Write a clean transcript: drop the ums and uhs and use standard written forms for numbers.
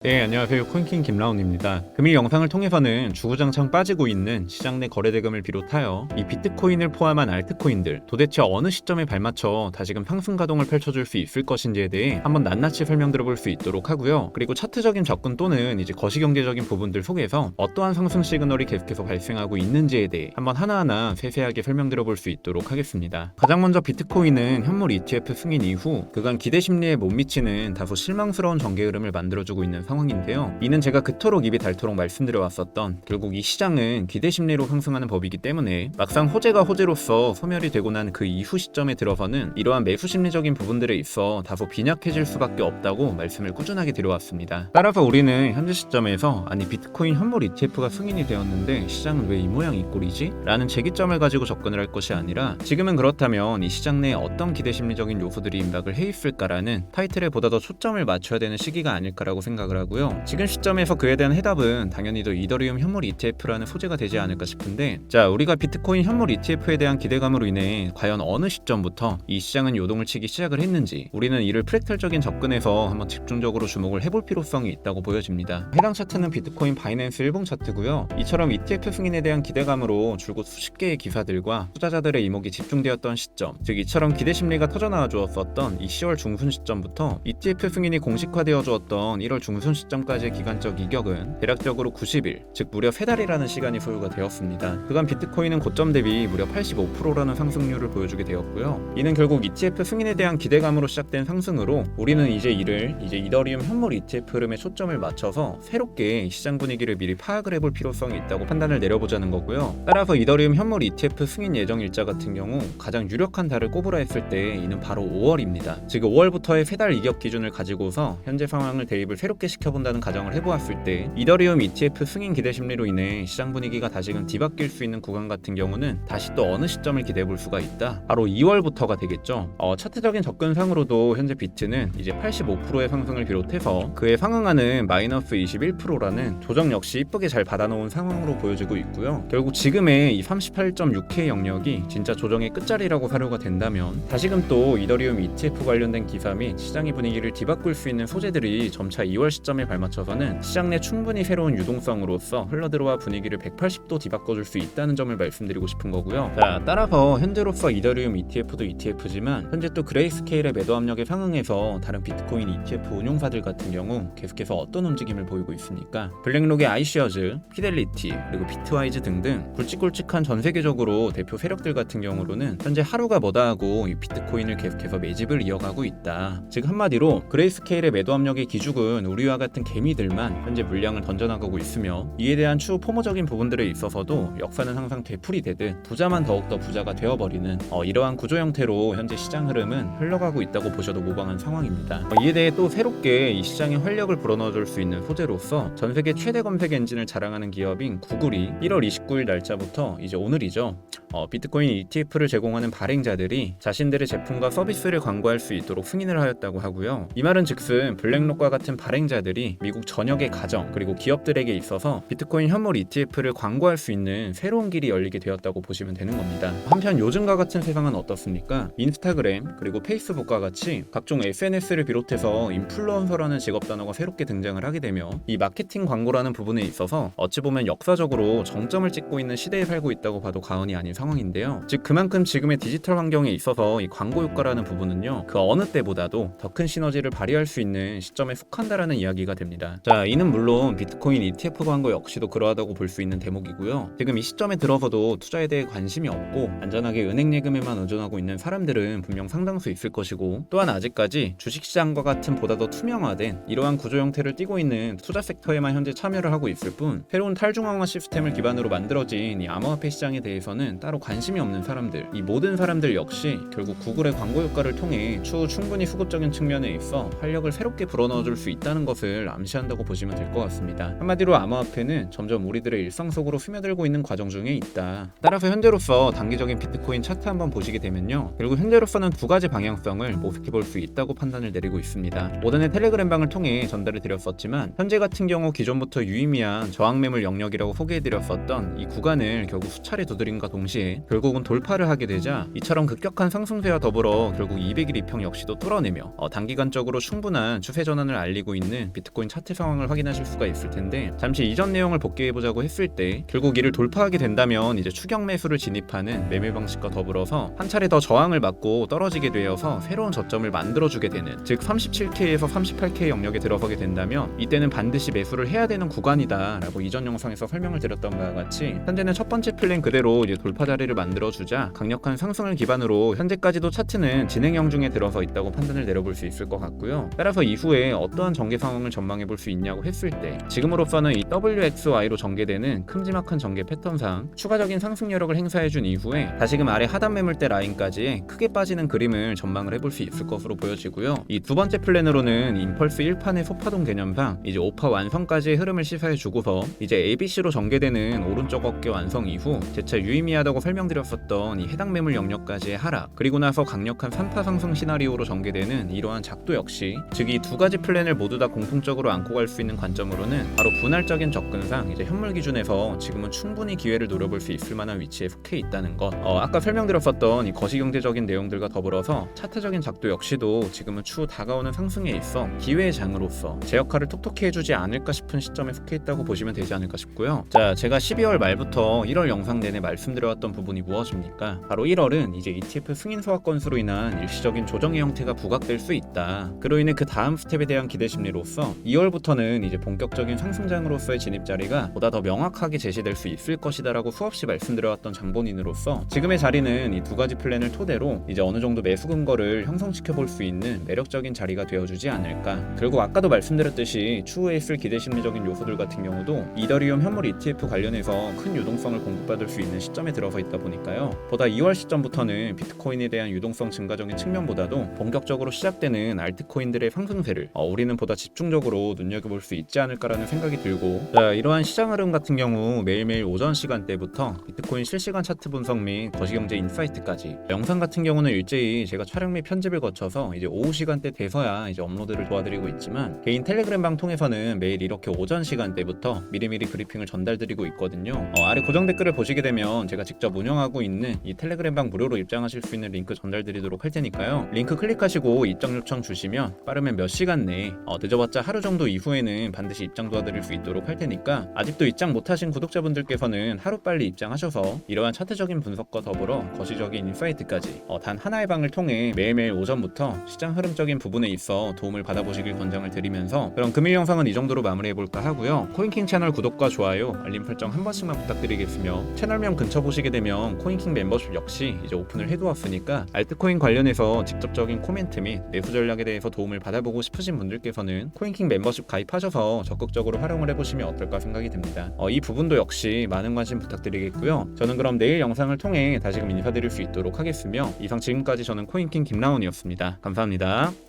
네, 안녕하세요. 코인킹 김라운입니다. 금일 영상을 통해서는 주구장창 빠지고 있는 시장 내 거래대금을 비롯하여 이 비트코인을 포함한 알트코인들 도대체 어느 시점에 발맞춰 다시금 상승 가동을 펼쳐줄 수 있을 것인지에 대해 한번 낱낱이 설명드려볼 수 있도록 하고요. 그리고 차트적인 접근 또는 이제 거시경제적인 부분들 속에서 어떠한 상승 시그널이 계속해서 발생하고 있는지에 대해 한번 하나하나 세세하게 설명드려볼 수 있도록 하겠습니다. 가장 먼저 비트코인은 현물 ETF 승인 이후 그간 기대 심리에 못 미치는 다소 실망스러운 전개 흐름을 만들어주고 있는 상황인데요. 이는 제가 그토록 입이 닳도록 말씀드려왔었던 결국 이 시장은 기대 심리로 상승하는 법이기 때문에 막상 호재가 호재로서 소멸이 되고 난 그 이후 시점에 들어서는 이러한 매수 심리적인 부분들에 있어 다소 빈약해질 수밖에 없다고 말씀을 꾸준하게 드려왔습니다. 따라서 우리는 현재 시점에서 아니 비트코인 현물 ETF가 승인이 되었는데 시장은 왜 이 모양 이 꼴이지? 라는 제기점을 가지고 접근을 할 것이 아니라 지금은 그렇다면 이 시장 내에 어떤 기대 심리적인 요소들이 임박을 해 있을까라는 타이틀에 보다 더 초점을 맞춰야 되는 시기가 아닐까라고 생각을 하고요. 지금 시점에서 그에 대한 해답은 당연히 더 이더리움 현물 ETF라는 소재가 되지 않을까 싶은데, 자, 우리가 비트코인 현물 ETF에 대한 기대감으로 인해 과연 어느 시점부터 이 시장은 요동을 치기 시작을 했는지 우리는 이를 프랙탈적인 접근에서 한번 집중적으로 주목을 해볼 필요성이 있다고 보여집니다. 해당 차트는 비트코인 바이낸스 일봉 차트고요. 이처럼 ETF 승인에 대한 기대감으로 줄곧 수십 개의 기사들과 투자자들의 이목이 집중되었던 시점, 즉 이처럼 기대 심리가 터져나와 주었었던 이 10월 중순 시점부터 ETF 승인이 공식화되어 주었던 1월 중순 시점까지의 기간적 이격은 대략적으로 90일, 즉 무려 3달이라는 시간이 소요가 되었습니다. 그간 비트코인은 고점 대비 무려 85%라는 상승률을 보여주게 되었고요. 이는 결국 ETF 승인에 대한 기대감으로 시작된 상승으로 우리는 이제 이를 이더리움 현물 ETF 흐름에 초점을 맞춰서 새롭게 시장 분위기를 미리 파악을 해볼 필요성이 있다고 판단을 내려보자는 거고요. 따라서 이더리움 현물 ETF 승인 예정 일자 같은 경우 가장 유력한 달을 꼽으라 했을 때 이는 바로 5월입니다. 즉 5월부터의 3달 이격 기준을 가지고서 현재 상황을 대입을 새롭게 시켜본다는 가정을 해보았을 때 이더리움 ETF 승인 기대 심리로 인해 시장 분위기가 다시금 뒤바뀔 수 있는 구간 같은 경우는 다시 또 어느 시점을 기대해볼 수가 있다. 바로 2월부터가 되겠죠. 차트적인 접근상으로도 현재 비트는 이제 85%의 상승을 비롯해서 그에 상응하는 마이너스 21%라는 조정 역시 이쁘게 잘 받아놓은 상황으로 보여지고 있고요. 결국 지금의 이 38.6K 영역이 진짜 조정의 끝자리라고 사료가 된다면 다시금 또 이더리움 ETF 관련된 기사 및 시장의 분위기를 뒤바꿀 수 있는 소재들이 점차 2월 시점에 발맞춰서는 시장 내 충분히 새로운 유동성으로서 흘러들어와 분위기를 180도 뒤바꿔줄 수 있다는 점을 말씀드리고 싶은 거고요. 자, 따라서 현재로서 이더리움 ETF도 ETF지만 현재 또 그레이스케일의 매도 압력에 상응해서 다른 비트코인 ETF 운용사들 같은 경우 계속해서 어떤 움직임을 보이고 있습니까? 블랙록의 아이시어즈, 피델리티, 그리고 비트와이즈 등등 굵직굵직한 전 세계적으로 대표 세력들 같은 경우로는 현재 하루가 뭐다 하고 이 비트코인을 계속해서 매집을 이어가고 있다. 즉 한마디로 그레이스케일의 매도 압력의 기죽은 우리와 같은 개미들만 현재 물량을 던져나가고 있으며 이에 대한 추후 포모적인 부분들에 있어서도 역사는 항상 되풀이 되듯 부자만 더욱더 부자가 되어버리는 이러한 구조 형태로 현재 시장 흐름은 흘러가고 있다고 보셔도 무방한 상황입니다. 이에 대해 또 새롭게 이 시장에 활력을 불어넣어줄 수 있는 소재로서 전세계 최대 검색 엔진을 자랑하는 기업인 구글이 1월 29일 날짜부터 이제 오늘이죠. 비트코인 ETF를 제공하는 발행자들이 자신들의 제품과 서비스를 광고할 수 있도록 승인을 하였다고 하고요. 이 말은 즉슨 블랙록과 같은 발행자들이 미국 전역의 가정 그리고 기업들에게 있어서 비트코인 현물 ETF를 광고할 수 있는 새로운 길이 열리게 되었다고 보시면 되는 겁니다. 한편 요즘과 같은 세상은 어떻습니까? 인스타그램 그리고 페이스북과 같이 각종 SNS를 비롯해서 인플루언서라는 직업 단어가 새롭게 등장을 하게 되며 이 마케팅 광고라는 부분에 있어서 어찌 보면 역사적으로 정점을 찍고 있는 시대에 살고 있다고 봐도 과언이 아닌 상황인데요. 즉 그만큼 지금의 디지털 환경에 있어서 이 광고 효과라는 부분은요 그 어느 때보다도 더 큰 시너지를 발휘할 수 있는 시점에 속한다라는 이야기가 됩니다. 자, 이는 물론 비트코인 ETF 광고 역시도 그러하다고 볼 수 있는 대목이고요. 지금 이 시점에 들어서도 투자에 대해 관심이 없고 안전하게 은행 예금에만 의존하고 있는 사람들은 분명 상당수 있을 것이고, 또한 아직까지 주식시장과 같은 보다 더 투명화된 이러한 구조 형태를 띠고 있는 투자 섹터에만 현재 참여를 하고 있을 뿐 새로운 탈중앙화 시스템을 기반으로 만들어진 이 암호화폐 시장에 대해서는 따로 관심이 없는 사람들, 이 모든 사람들 역시 결국 구글의 광고 효과를 통해 추후 충분히 수급적인 측면에 있어 활력을 새롭게 불어넣어줄 수 있다는 것을 암시한다고 보시면 될 것 같습니다. 한마디로 암호화폐는 점점 우리들의 일상 속으로 스며들고 있는 과정 중에 있다. 따라서 현재로서 단기적인 비트코인 차트 한번 보시게 되면요, 결국 현재로서는 두 가지 방향성을 모색해 볼 수 있다고 판단을 내리고 있습니다. 오전에 텔레그램방을 통해 전달을 드렸었지만 현재 같은 경우 기존부터 유의미한 저항매물 영역이라고 소개해드렸었던 이 구간을 결국 수차례 두드림과 동시에 결국은 돌파를 하게 되자 이처럼 급격한 상승세와 더불어 결국 200일 이평 역시도 뚫어내며 단기간적으로 충분한 추세 전환을 알리고 있는 보시면은 비트코인 차트 상황을 확인하실 수가 있을 텐데, 잠시 이전 내용을 복귀해보자고 했을 때 결국 이를 돌파하게 된다면 이제 추격 매수를 진입하는 매매 방식과 더불어서 한 차례 더 저항을 맞고 떨어지게 되어서 새로운 저점을 만들어주게 되는, 즉 37K에서 38K 영역에 들어서게 된다면 이때는 반드시 매수를 해야 되는 구간이다 라고 이전 영상에서 설명을 드렸던 바와 같이, 현재는 첫 번째 플랜 그대로 이제 돌파 자리를 만들어주자 강력한 상승을 기반으로 현재까지도 차트는 진행형 중에 들어서 있다고 판단을 내려볼 수 있을 것 같고요. 따라서 이후에 어떠한 전개 상황을 전망해 볼 수 있냐고 했을 때, 지금으로서는 이 WXY로 전개되는 큼지막한 전개 패턴상 추가적인 상승 여력을 행사해준 이후에 다시금 아래 하단 매물대 라인까지 크게 빠지는 그림을 전망을 해볼 수 있을 것으로 보여지고요. 이 두 번째 플랜으로는 임펄스 1판의 소파동 개념상 이제 5파 완성까지의 흐름을 시사해 주고서 이제 ABC로 전개되는 오른쪽 어깨 완성 이후 재차 유의미하다고 설명드렸었던 이 해당 매물 영역까지의 하락, 그리고 나서 강력한 3파 상승 시나리오로 전개되는 이러한 작도 역시, 즉 이 두 가지 플랜을 모두 다 공통적으로 안고 갈 수 있는 관점으로는 바로 분할적인 접근상 이제 현물 기준에서 지금은 충분히 기회를 노려볼 수 있을 만한 위치에 속해 있다는 것. 아까 설명드렸었던 이 거시경제적인 내용들과 더불어서 차트적인 작도 역시도 지금은 추후 다가오는 상승에 있어 기회의 장으로서 제 역할을 톡톡히 해주지 않을까 싶은 시점에 속해 있다고 보시면 되지 않을까 싶고요. 자, 제가 12월 말부터 1월 영상 내내 말씀드려왔던 부분이 무엇입니까? 바로 1월은 이제 ETF 승인 소화 건수로 인한 일시적인 조정의 형태가 부각될 수 있다. 그로 인해 그 다음 스텝에 대한 기대 심리로서 2월부터는 이제 본격적인 상승장으로서의 진입 자리가 보다 더 명확하게 제시될 수 있을 것이다라고 수없이 말씀드려왔던 장본인으로서 지금의 자리는 이 두 가지 플랜을 토대로 이제 어느 정도 매수 근거를 형성시켜 볼 수 있는 매력적인 자리가 되어주지 않을까. 결국 아까도 말씀드렸듯이 추후에 있을 기대 심리적인 요소들 같은 경우도 이더리움 현물 ETF 관련해서 큰 유동성을 공급받을 수 있는 시점에 들어서 있다 보니까요. 보다 2월 시점부터는 비트코인에 대한 유동성 증가적인 측면보다도 본격적으로 시작되는 알트코인들의 상승세를 우리는 보다 집중적으로 눈여겨볼 수 있지 않을까라는 생각이 들고, 자, 이러한 시장 흐름 같은 경우 매일매일 오전 시간대부터 비트코인 실시간 차트 분석 및 거시경제 인사이트까지, 영상 같은 경우는 일제히 제가 촬영 및 편집을 거쳐서 이제 오후 시간대 돼서야 이제 업로드를 도와드리고 있지만, 개인 텔레그램 방 통해서는 매일 이렇게 오전 시간대부터 미리미리 브리핑을 전달드리고 있거든요. 아래 고정 댓글을 보시게 되면 제가 직접 운영하고 있는 이 텔레그램 방 무료로 입장하실 수 있는 링크 전달드리도록 할 테니까요. 링크 클릭하시고 입장 요청 주시면 빠르면 몇 시간 내에, 늦어봤자 하루 정도 이후에는 반드시 입장 도와드릴 수 있도록 할 테니까, 아직도 입장 못하신 구독자분들께서는 하루빨리 입장하셔서 이러한 차트적인 분석과 더불어 거시적인 인사이트까지 단 하나의 방을 통해 매일매일 오전부터 시장 흐름적인 부분에 있어 도움을 받아보시길 권장을 드리면서, 그럼 금일 영상은 이 정도로 마무리해볼까 하고요. 코인킹 채널 구독과 좋아요, 알림 설정 한 번씩만 부탁드리겠으며, 채널명 근처 보시게 되면 코인킹 멤버십 역시 이제 오픈을 해두었으니까 알트코인 관련해서 직접적인 코멘트 및 매수 전략에 대해서 도움을 받아보고 싶으신 분들께서는 코인킹 멤버십 가입하셔서 적극적으로 활용을 해보시면 어떨까 생각이 듭니다. 이 부분도 역시 많은 관심 부탁드리겠고요. 저는 그럼 내일 영상을 통해 다시금 인사드릴 수 있도록 하겠으며, 이상 지금까지 저는 코인킹 김라운이었습니다. 감사합니다.